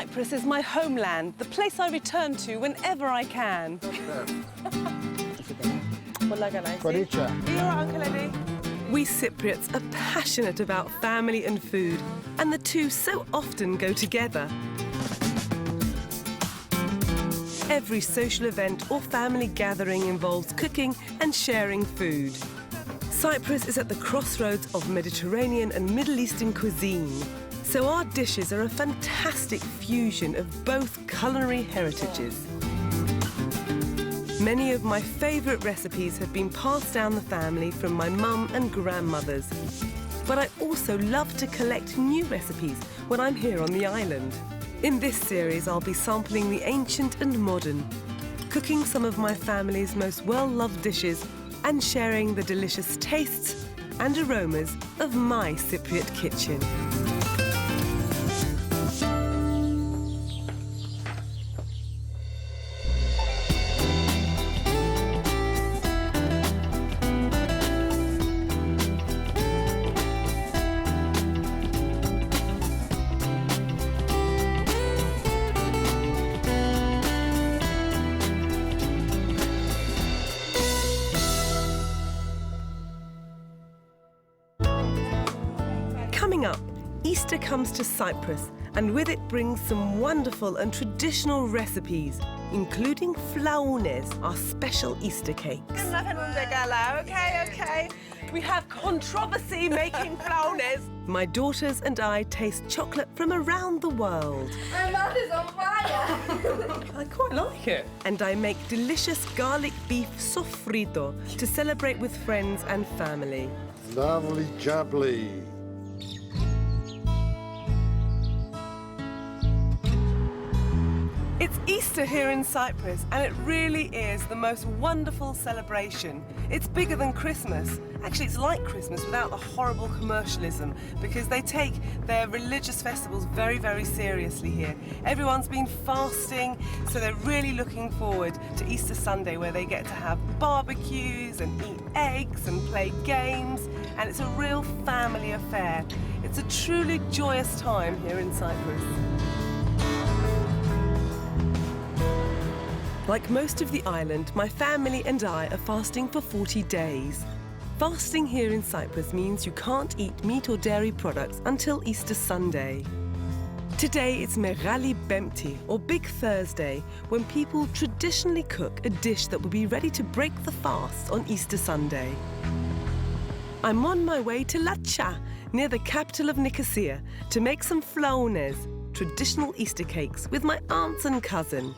Cyprus is my homeland, the place I return to whenever I can. We Cypriots are passionate about family and food, and the two so often go together. Every social event or family gathering involves cooking and sharing food. Cyprus is at the crossroads of Mediterranean and Middle Eastern cuisine, so our dishes are a fantastic fusion of both culinary heritages. Many of my favourite recipes have been passed down the family from my mum and grandmothers. But I also love to collect new recipes when I'm here on the island. In this series, I'll be sampling the ancient and modern, cooking some of my family's most well-loved dishes and sharing the delicious tastes and aromas of My Cypriot Kitchen. Coming up, Easter comes to Cyprus, and with it brings some wonderful and traditional recipes, including Flaounes, our special Easter cakes. Okay. We have controversy making Flaounes. My daughters and I taste chocolate from around the world. My mouth is on fire. I quite like it. And I make delicious garlic beef sofrito to celebrate with friends and family. Lovely jubbly. It's Easter here in Cyprus, and it really is the most wonderful celebration. It's bigger than Christmas. Actually, it's like Christmas without the horrible commercialism, because they take their religious festivals very, very seriously here. Everyone's been fasting, so they're really looking forward to Easter Sunday, where they get to have barbecues and eat eggs and play games, and it's a real family affair. It's a truly joyous time here in Cyprus. Like most of the island, my family and I are fasting for 40 days. Fasting here in Cyprus means you can't eat meat or dairy products until Easter Sunday. Today it's Megali Bempti, or Big Thursday, when people traditionally cook a dish that will be ready to break the fast on Easter Sunday. I'm on my way to Latcha, near the capital of Nicosia, to make some Flaounes, traditional Easter cakes, with my aunts and cousin.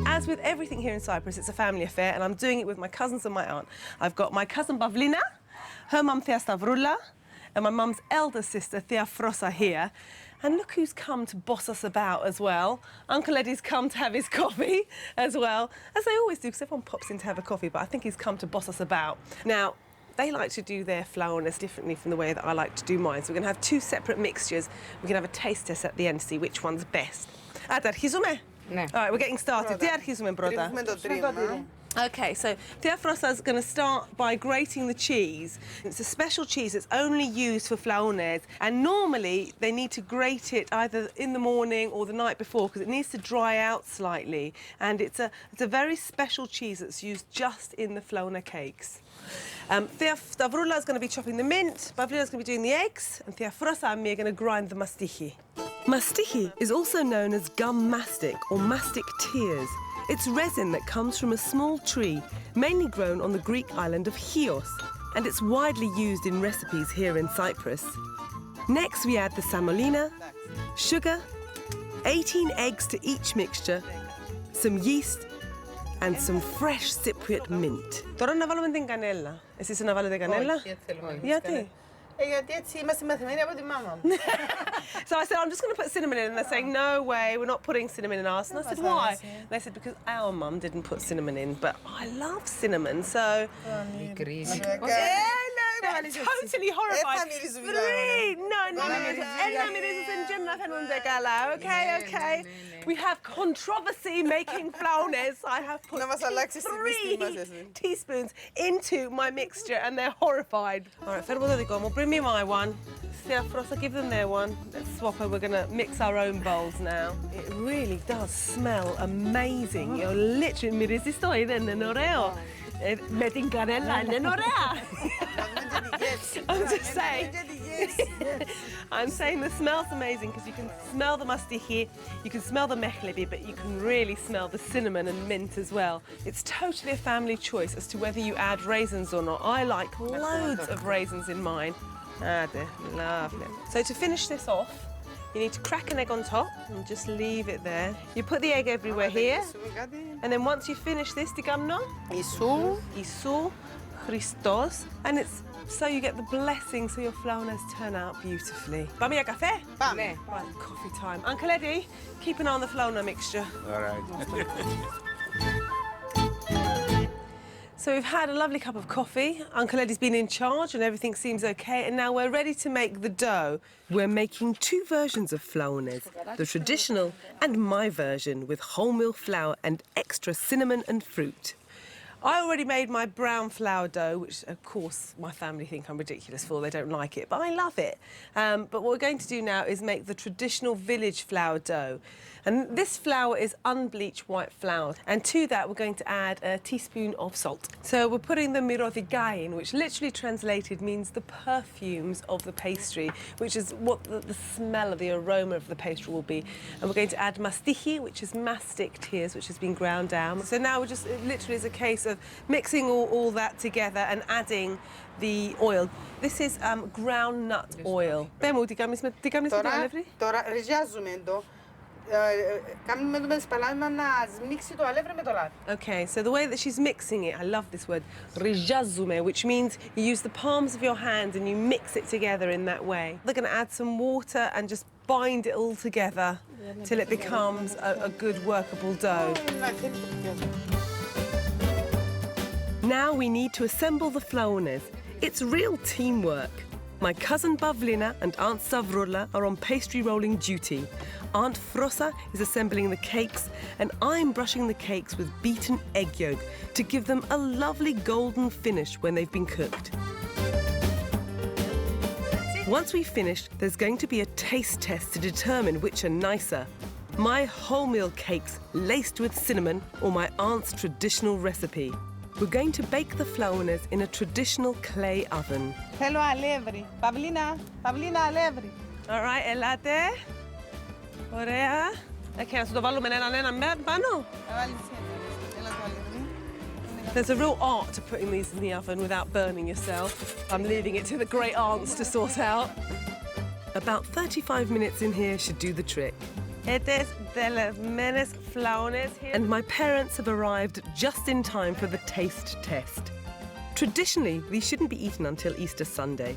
As with everything here in Cyprus, it's a family affair, and I'm doing it with my cousins and my aunt. I've got my cousin Pavlina, her mum Thea Stavroula, and my mum's elder sister Thea Frosa here. And look who's come to boss us about as well. Uncle Eddie's come to have his coffee as well, as they always do, because everyone pops in to have a coffee, but I think he's come to boss us about. Now, they like to do their Flaounes differently from the way that I like to do mine, so we're going to have two separate mixtures. We can have a taste test at the end to see which one's best. Αρχίζουμε? Ναι. All right, we're getting started. Τι αρχίζουμε πρώτα? Okay, so Thea Frosa's going to start by grating the cheese. It's a special cheese that's only used for Flaounes, and normally they need to grate it either in the morning or the night before because it needs to dry out slightly, and it's a very special cheese that's used just in the Flaouna cakes. Thea Stavroula is going to be chopping the mint, Pavlina is going to be doing the eggs, and Thea Frosa and me are going to grind the mastiki. Mastiki is also known as gum mastic or mastic tears. It's resin that comes from a small tree, mainly grown on the Greek island of Chios, and it's widely used in recipes here in Cyprus. Next, we add the semolina, sugar, 18 eggs to each mixture, some yeast, and some fresh Cypriot mint. Τώρα να βάλουμε την κανέλα. Εσείς να βάλετε κανέλα? Όχι, θέλουμε. Γιατί? Γιατί έτσι είμαστε μαθημένοι από τη μάμα μου. So I said, I'm just going to put cinnamon in, and they're saying, no way, we're not putting cinnamon in ours. And I said, why? And they said, because our mum didn't put cinnamon in, but I love cinnamon, so... Crazy. Totally horrified. Three! No. Ένα μυρίζεις δεν να φαίνονται καλά. Okay. We have controversy making flaounes. I have put Να μας αλλάξεις τη μύστη μας 3 εσύ. teaspoons into my mixture and they're horrified. All right, φέρνω το δικό μου. Bring me my one. Thea Frossa, give them their one. Let's swap her. We're going to mix our own bowls now. It really does smell amazing. You're literally... Mi resisto, είναι ωραίο. Με την κανέλα είναι ωραία. I'm just saying. I'm saying the smell's amazing because you can smell the mastihi, you can smell the mehlebi, but you can really smell the cinnamon and mint as well. It's totally a family choice as to whether you add raisins or not. I like loads of raisins in mine. Ah, dear, lovely. So to finish this off, you need to crack an egg on top and just leave it there. You put the egg everywhere here, and then once you finish this, tikamno, Isu, Christos, and it's so you get the blessing so your flaounes turn out beautifully. Πάμε για καφέ? Πάμε. Right, coffee time. Uncle Eddie, keep an eye on the flauna mixture. All right. So we've had a lovely cup of coffee. Uncle Eddie's been in charge and everything seems okay. And now we're ready to make the dough. We're making 2 versions of flaounes, the traditional and my version with wholemeal flour and extra cinnamon and fruit. I already made my brown flour dough, which of course my family think I'm ridiculous for. They don't like it, but I love it. But what we're going to do now is make the traditional village flour dough. And this flour is unbleached white flour. And to that, we're going to add a teaspoon of salt. So we're putting the mirodigain, which literally translated means the perfumes of the pastry, which is what the smell of the aroma of the pastry will be. And we're going to add mastihi, which is mastic tears, which has been ground down. So now we're just, it literally is a case of mixing all that together and adding the oil. This is ground nut oil. Τώρα ριζιάζουμε το. Κάνουμε το με τις παλάμες να σμίξει το αλεύρι με το λάδι. Okay, so the way that she's mixing it, I love this word, rijazume, which means you use the palms of your hands and you mix it together in that way. They're going to add some water and just bind it all together till it becomes a good workable dough. Now we need to assemble the flaounes. It's real teamwork. My cousin Pavlina and Aunt Savrola are on pastry rolling duty. Aunt Frossa is assembling the cakes, and I'm brushing the cakes with beaten egg yolk to give them a lovely golden finish when they've been cooked. Once we've finished, there's going to be a taste test to determine which are nicer. My wholemeal cakes laced with cinnamon or my aunt's traditional recipe. We're going to bake the flaounes in a traditional clay oven. Θέλω αλεύρι. Παυλίνα αλεύρι. All right, ελάτε. Ωραία. Okay, να σου το βάλουμε έναν πάνω. Έλα το αλεύρι. There's a real art to putting these in the oven without burning yourself. I'm leaving it to the great aunts to sort out. About 35 minutes in here should do the trick. Etes de las menes flaounes here. And my parents have arrived just in time for the taste test. Traditionally, these shouldn't be eaten until Easter Sunday,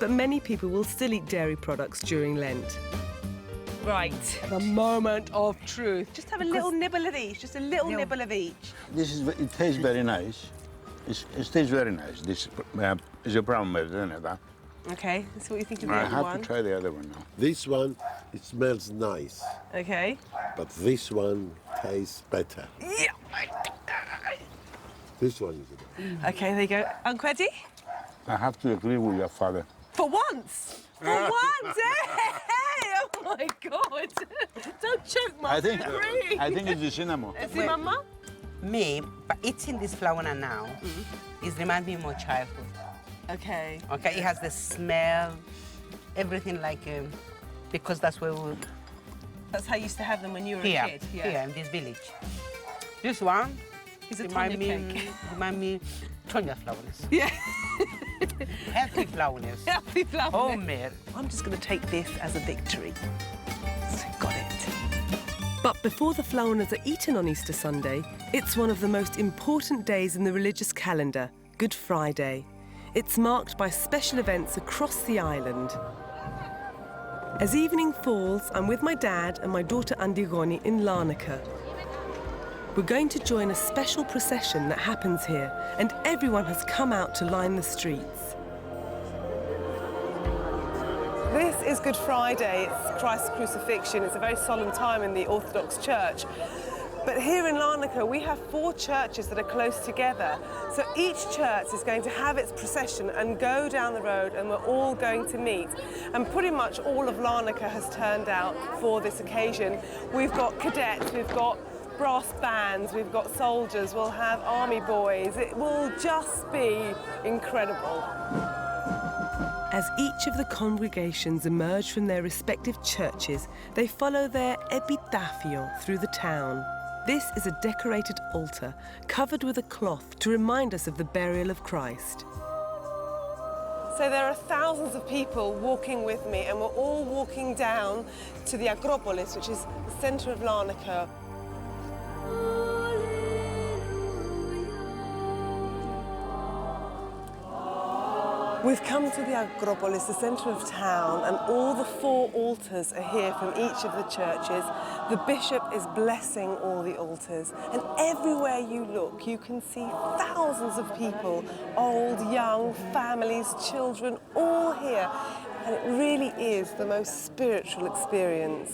but many people will still eat dairy products during Lent. Right, the moment of truth. Just have a little nibble of each, just a little nibble of each. It tastes very nice. It tastes very nice. This is a brown bread, isn't it? Okay, let's see what you think of the I other have one. to try the other one now. This one, it smells nice, Okay. but this one tastes better. Yeah. This one is good. Okay, there you go. Uncle Eddie? I have to agree with your father. For once! For once! Hey! Oh my God! Don't choke, Mum. I think it's the cinnamon. See, Mama? Me, but eating this flour now, it reminds me of my childhood. Okay. Okay, it has the smell, everything like, because that's where we That's how you used to have them when you were here, a kid. here in this village. This one It's a Tonia cake. remind me Tonia Flaounes. Yeah. Healthy Flaounes. Healthy flour. Homemade. I'm just going to take this as a victory. Got it. But before the flaounes are eaten on Easter Sunday, it's one of the most important days in the religious calendar, Good Friday. It's marked by special events across the island. As evening falls, I'm with my dad and my daughter Andigoni in Larnaca. We're going to join a special procession that happens here, and everyone has come out to line the streets. This is Good Friday. It's Christ's crucifixion. It's a very solemn time in the Orthodox Church. But here in Larnaca, we have 4 churches that are close together. So each church is going to have its procession and go down the road, and we're all going to meet. And pretty much all of Larnaca has turned out for this occasion. We've got cadets, we've got brass bands, we've got soldiers, we'll have army boys. It will just be incredible. As each of the congregations emerge from their respective churches, they follow their epitafio through the town. This is a decorated altar covered with a cloth to remind us of the burial of Christ. So there are thousands of people walking with me, and we're all walking down to the Acropolis, which is the centre of Larnaca. We've come to the Acropolis, the centre of town, and all the 4 altars are here from each of the churches. The bishop is blessing all the altars, and everywhere you look, you can see thousands of people, old, young, families, children, all here. And it really is the most spiritual experience.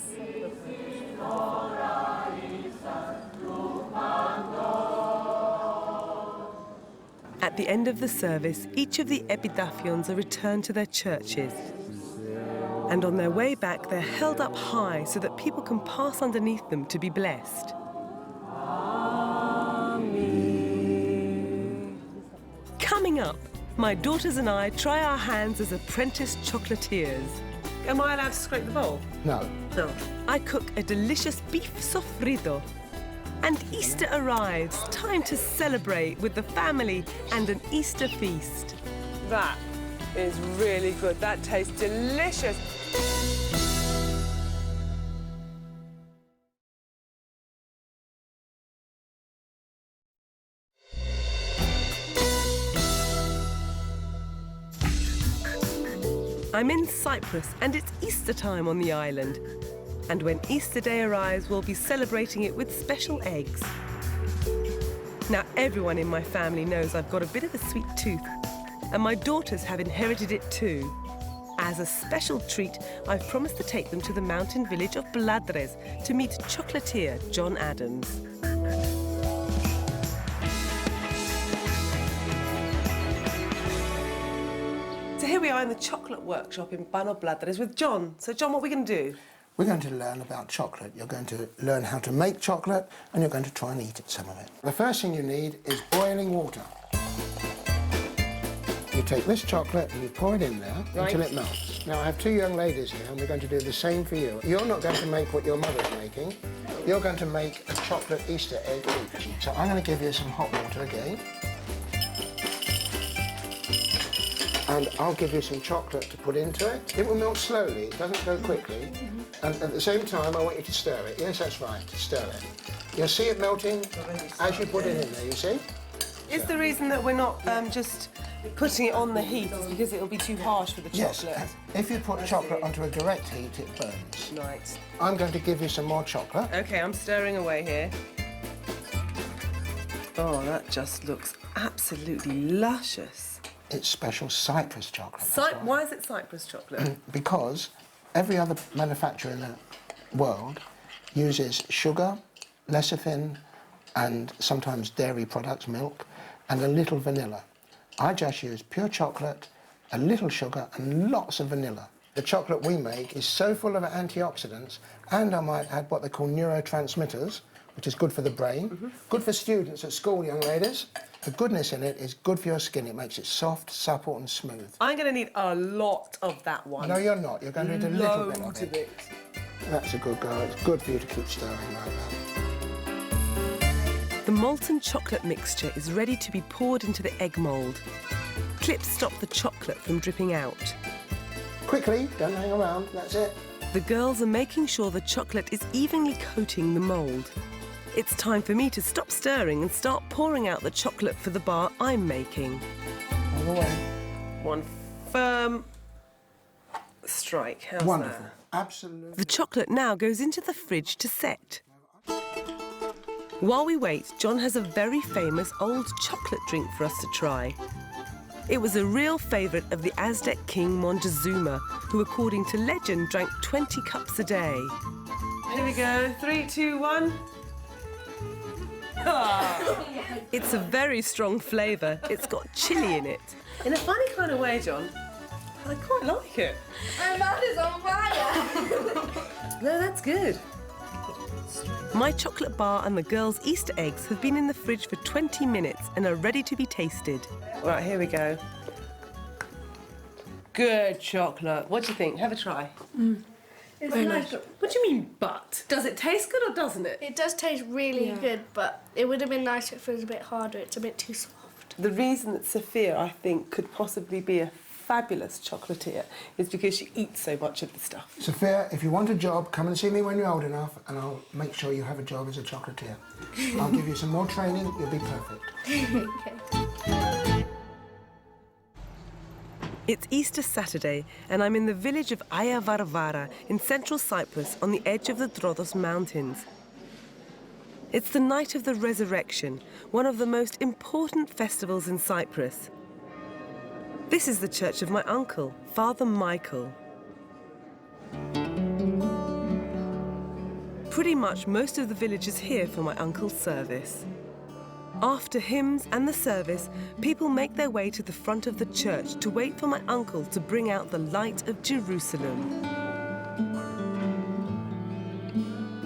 At the end of the service, each of the epitaphions are returned to their churches. And on their way back, they're held up high so that people can pass underneath them to be blessed. Amen. Coming up, my daughters and I try our hands as apprentice chocolatiers. Am I allowed to scrape the bowl? No. No. I cook a delicious beef sofrito. And Easter arrives, time to celebrate with the family and an Easter feast. That is really good. That tastes delicious. I'm in Cyprus, and it's Easter time on the island. And when Easter Day arrives, we'll be celebrating it with special eggs. Now, everyone in my family knows I've got a bit of a sweet tooth, and my daughters have inherited it too. As a special treat, I've promised to take them to the mountain village of Bladres to meet chocolatier John Adams. So here we are in the chocolate workshop in Bano Bladres with John. So John, what are we going to do? We're going to learn about chocolate. You're going to learn how to make chocolate, and you're going to try and eat some of it. The first thing you need is boiling water. You take this chocolate and you pour it in there until it melts. Now, I have 2 young ladies here, and we're going to do the same for you. You're not going to make what your mother's making. You're going to make a chocolate Easter egg cookie. So I'm going to give you some hot water again. And I'll give you some chocolate to put into it. It will melt slowly, it doesn't go quickly. And at the same time, I want you to stir it. Yes, that's right, stir it. You'll see it melting as you put it in there, you see? Is the reason that we're not just putting it on the heat is because it'll be too harsh for the chocolate? Yes, if you put chocolate onto a direct heat, it burns. Right. I'm going to give you some more chocolate. OK, I'm stirring away here. Oh, that just looks absolutely luscious. It's special Cyprus chocolate. Why is it Cyprus chocolate? Because every other manufacturer in the world uses sugar, lecithin, and sometimes dairy products, milk, and a little vanilla. I just use pure chocolate, a little sugar, and lots of vanilla. The chocolate we make is so full of antioxidants, and I might add what they call neurotransmitters, which is good for the brain, good for students at school, young ladies. The goodness in it is good for your skin. It makes it soft, supple and smooth. I'm going to need a lot of that one. No, you're not. You're going to need a little bit of Loads it. That's a good go. It's good for you to keep stirring like that. The molten chocolate mixture is ready to be poured into the egg mould. Clips stop the chocolate from dripping out. Quickly, don't hang around. That's it. The girls are making sure the chocolate is evenly coating the mould. It's time for me to stop stirring and start pouring out the chocolate for the bar I'm making. All the way. One firm strike. How's Wonderful. that? Absolutely. The chocolate now goes into the fridge to set. While we wait, John has a very famous old chocolate drink for us to try. It was a real favourite of the Aztec king Montezuma, who, according to legend, drank 20 cups a day. Here we go. 3, 2, 1. Oh. It's a very strong flavour. It's got chilli in it. In a funny kind of way, John. I quite like it. My mouth is on fire. No, that's good. My chocolate bar and the girls' Easter eggs have been in the fridge for 20 minutes and are ready to be tasted. Right, here we go. Good chocolate. What do you think? Have a try. It's nice. What do you mean, but? Does it taste good or doesn't it? It does taste really good, but it would have been nicer if it was a bit harder. It's a bit too soft. The reason that Sophia, I think, could possibly be a fabulous chocolatier is because she eats so much of the stuff. Sophia, if you want a job, come and see me when you're old enough and I'll make sure you have a job as a chocolatier. I'll give you some more training, you'll be perfect. Okay. It's Easter Saturday and I'm in the village of Aya Varvara in central Cyprus on the edge of the Troodos Mountains. It's the night of the resurrection, one of the most important festivals in Cyprus. This is the church of my uncle, Father Michael. Pretty much most of the village is here for my uncle's service. After hymns and the service, people make their way to the front of the church to wait for my uncle to bring out the light of Jerusalem.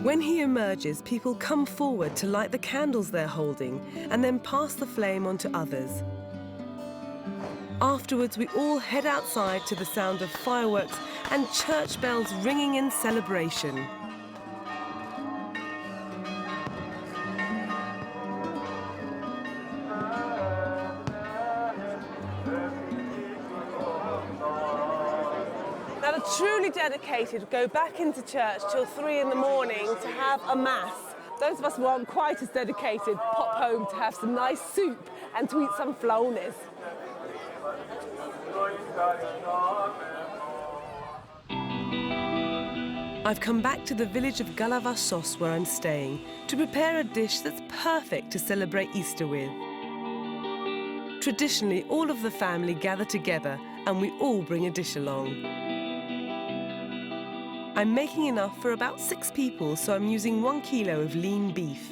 When he emerges, people come forward to light the candles they're holding and then pass the flame on to others. Afterwards, we all head outside to the sound of fireworks and church bells ringing in celebration. Now, the truly dedicated go back into church till 3 in the morning to have a mass. Those of us who aren't quite as dedicated pop home to have some nice soup and to eat some flaounes. I've come back to the village of Galavassos where I'm staying to prepare a dish that's perfect to celebrate Easter with. Traditionally, all of the family gather together and we all bring a dish along. I'm making enough for about 6 people, so I'm using 1 kilo of lean beef.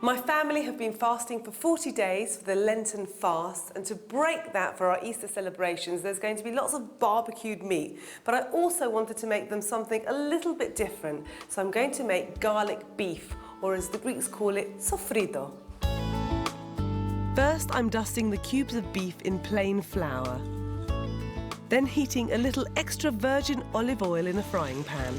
My family have been fasting for 40 days for the Lenten fast, and to break that for our Easter celebrations, there's going to be lots of barbecued meat, but I also wanted to make them something a little bit different, so I'm going to make garlic beef, or as the Greeks call it, Sofrito. First, I'm dusting the cubes of beef in plain flour, then heating a little extra virgin olive oil in a frying pan.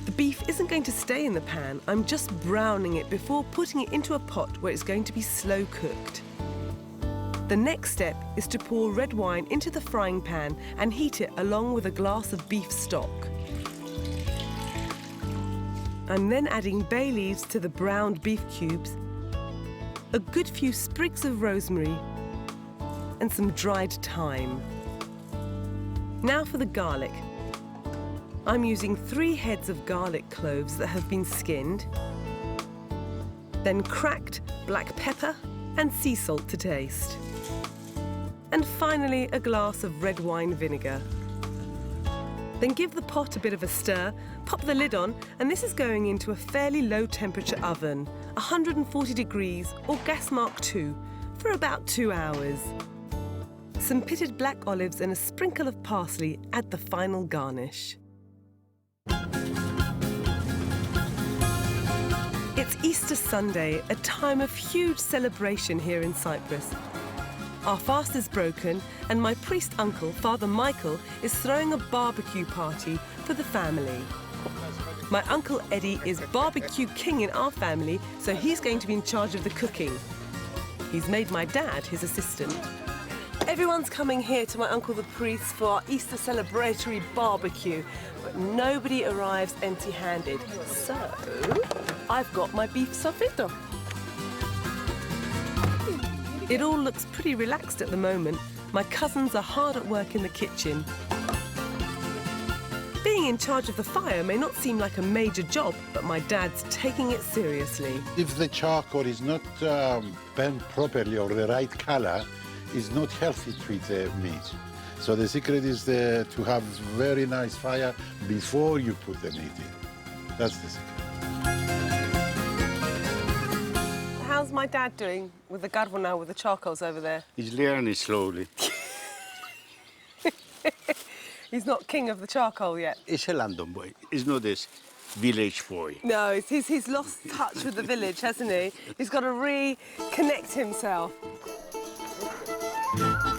The beef isn't going to stay in the pan, I'm just browning it before putting it into a pot where it's going to be slow cooked. The next step is to pour red wine into the frying pan and heat it along with a glass of beef stock. I'm then adding bay leaves to the browned beef cubes, a good few sprigs of rosemary, and some dried thyme. Now for the garlic. I'm using 3 heads of garlic cloves that have been skinned, then cracked black pepper and sea salt to taste. And finally, a glass of red wine vinegar. Then give the pot a bit of a stir, pop the lid on, and this is going into a fairly low temperature oven, 140 degrees or gas mark 2, for about 2 hours. Some pitted black olives and a sprinkle of parsley add the final garnish. It's Easter Sunday, a time of huge celebration here in Cyprus. Our fast is broken and my priest uncle, Father Michael, is throwing a barbecue party for the family. My uncle Eddie is barbecue king in our family, so he's going to be in charge of the cooking. He's made my dad his assistant. Everyone's coming here to my uncle the priest for our Easter celebratory barbecue, but nobody arrives empty-handed. So, I've got my beef sofrito. It all looks pretty relaxed at the moment. My cousins are hard at work in the kitchen. Being in charge of the fire may not seem like a major job, but my dad's taking it seriously. If the charcoal is not burnt properly or the right color, it's not healthy to eat the meat. So the secret is to have very nice fire before you put the meat in. That's the secret. How's my dad doing with the garbo now, with the charcoals over there? He's learning slowly. He's not king of the charcoal yet. He's a London boy. He's not this village boy. No, he's lost touch with the village, hasn't he? He's got to reconnect himself.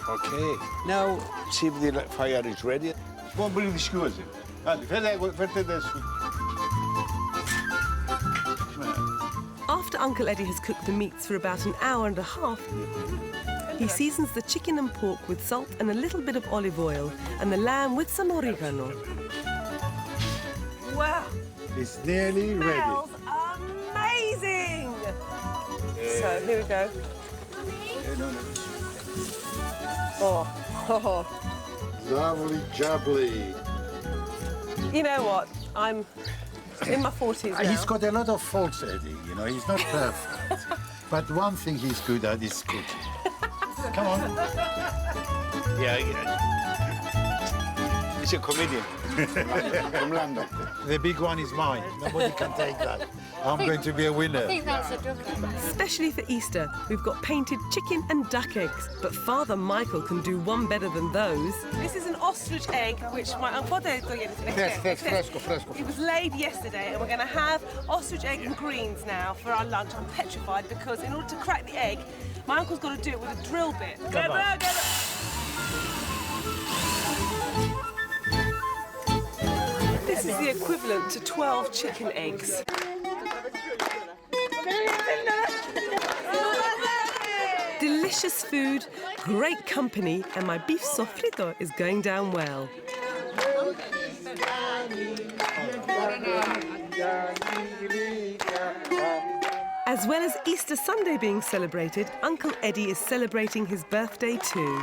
Okay. Now, see if the fire is ready. Won't believe the skewers. After Uncle Eddie has cooked the meats for about an hour and a half, he seasons the chicken and pork with salt and a little bit of olive oil, and the lamb with some oregano. Wow! It's nearly ready. Smells amazing! So, here we go. Oh. Lovely jubbly. You know what? I'm in my 40s now. He's got a lot of faults, Eddie. You know, he's not perfect. But one thing he's good at is cooking. Come on. Yeah. He's a comedian from London. The big one is mine. Nobody can take that. I'm going to be a winner. I think that's a duck. Especially for Easter, we've got painted chicken and duck eggs. But Father Michael can do one better than those. This is an ostrich egg, which my uncle... Fresco. It was laid yesterday, and we're going to have ostrich egg and greens now for our lunch. I'm petrified because in order to crack the egg, my uncle's got to do it with a drill bit. Go. This is the equivalent to 12 chicken eggs. Delicious food, great company, and my beef sofrito is going down well. As well as Easter Sunday being celebrated, Uncle Eddie is celebrating his birthday too.